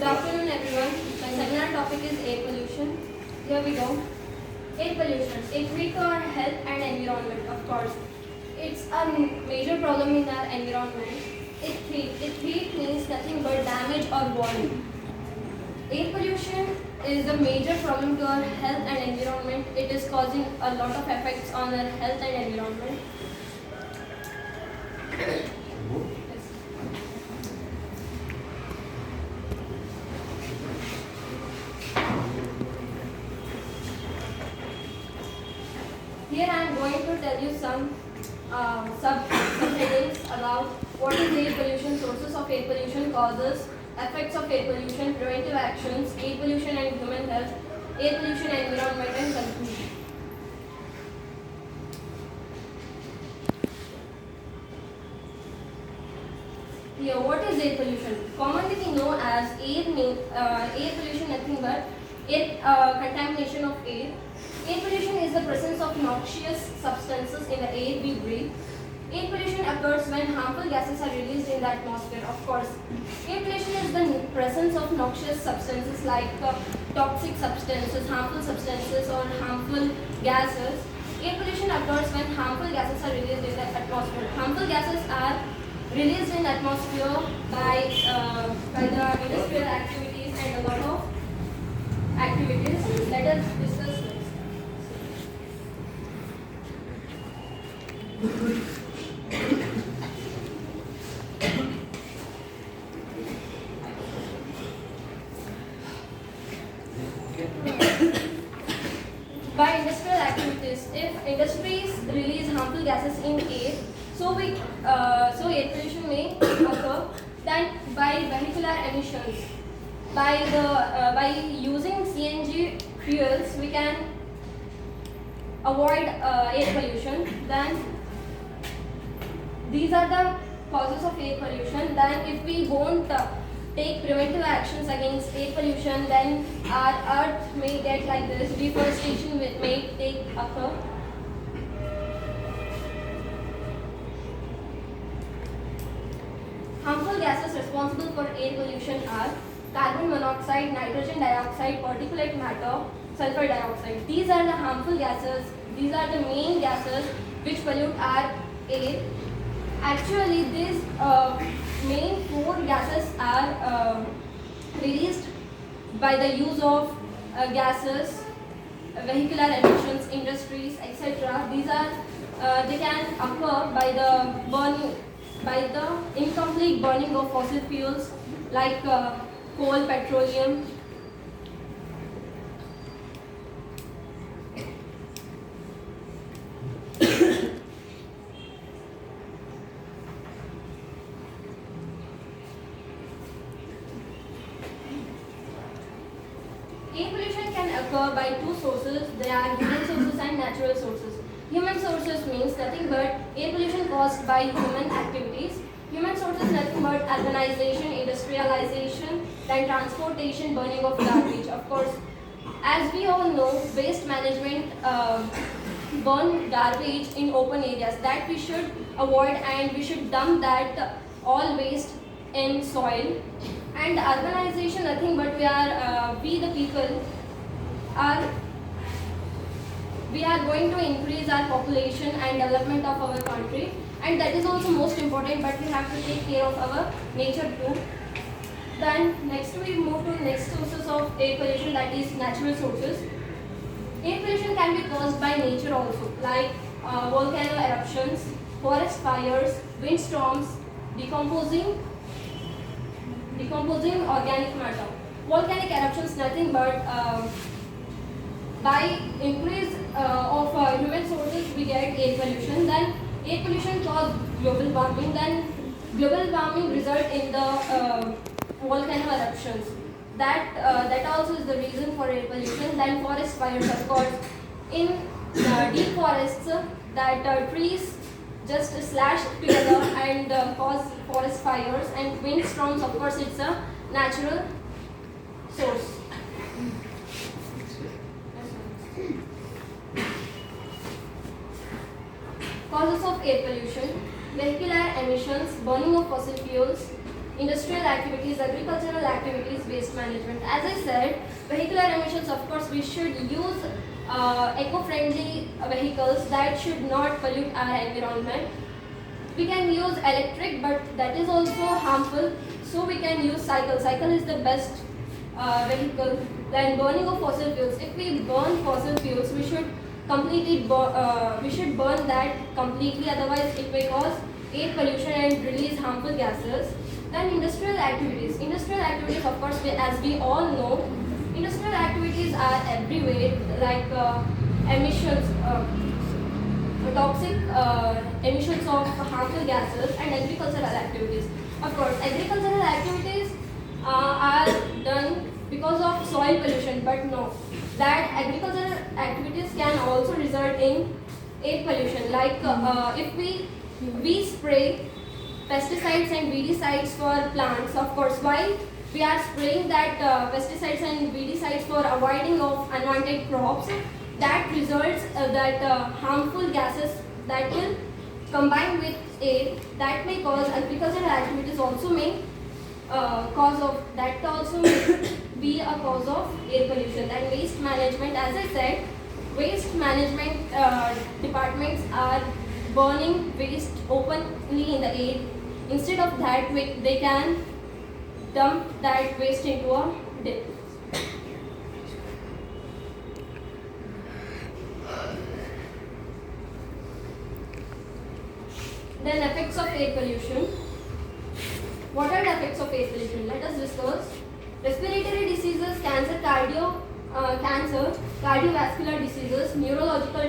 afternoon, everyone. My seminar topic is air pollution. Here we go. Air pollution. It threat to our health and environment, of course. It's a major problem in our environment. It means nothing but damage or warning. Air pollution is a major problem to our health and environment. It is causing a lot of effects on our health and environment. Here I am going to tell you some subheadings about what is air pollution, sources of air pollution, causes, effects of air pollution, preventive actions, air pollution and human health, air pollution and environment, and conclusion. Here, what is air pollution? Commonly we know as air pollution nothing but air contamination of air. Air pollution is the presence of noxious substances in the air we breathe. Air pollution occurs when harmful gases are released in the atmosphere, of course. Air pollution is the presence of noxious substances like toxic substances, harmful substances or harmful gases. Air pollution occurs when harmful gases are released in the atmosphere. Harmful gases are released in the atmosphere by the industrial activities and a lot of activities. Let us discuss next. By industrial activities, if industries release harmful gases in air, so air pollution may occur. Then by vehicular emissions, by using CNG fuels, we can avoid air pollution. Then these are the causes of air pollution. Then if we won't take preventive actions against air pollution, then our earth may get like this, deforestation may occur. Harmful gases responsible for air pollution are carbon monoxide, nitrogen dioxide, particulate matter, sulfur dioxide. These are the harmful gases. These are the main gases which pollute our air. Actually, these main four gases are released by the use of gases, vehicular emissions, industries, etc. These are they can occur by the incomplete burning of fossil fuels like coal, petroleum. Air pollution can occur by two sources. They are human sources and natural sources. Human sources means nothing but air pollution caused by human activities. Human sources nothing but urbanization, industrialization, then transportation, burning of garbage. Of course, as we all know, waste management burn garbage in open areas. That we should avoid, and we should dump that all waste in soil. And urbanization nothing but we the people we are going to increase our population and development of our country, and that is also most important, but we have to take care of our nature too. Then next we move to next sources of air pollution, that is natural sources. Air pollution can be caused by nature also, like volcano eruptions, forest fires, windstorms, decomposing organic matter. Volcanic eruptions nothing but by increase of human sources we get air pollution. Then air pollution cause global warming. Then global warming result in the volcano eruptions. That also is the reason for air pollution. Then forest fires, of course. In deep forests, that trees just slash together and cause forest fires. And windstorms, of course, it's a natural source. Causes of air pollution: vehicular emissions, burning of fossil fuels, industrial activities, agricultural activities, waste management. As I said, vehicular emissions, of course, we should use eco-friendly vehicles that should not pollute our environment. We can use electric, but that is also harmful. So we can use cycle. Cycle is the best vehicle. Then burning of fossil fuels. If we burn fossil fuels, we should burn that completely. Otherwise, it may cause air pollution and release harmful gases. Then industrial activities. Industrial activities, of course, as we all know, industrial activities are everywhere, like emissions, toxic emissions of harmful gases, and agricultural activities. Of course, agricultural activities are done because of soil pollution, but no, that agricultural activities can also result in air pollution. Like if we spray pesticides and weedicides for plants, of course, while we are spraying that pesticides and weedicides for avoiding of unwanted crops, that results that harmful gases that will combine with air, that may cause agricultural activities also may cause of that also may be a cause of air pollution. And waste management, as I said, waste management departments are burning waste openly in the air. Instead of that, they can dump that waste into a dip. Then effects of air pollution. What are the effects of air pollution? Let us discuss. Respiratory diseases, cancer, cardiovascular diseases, neurological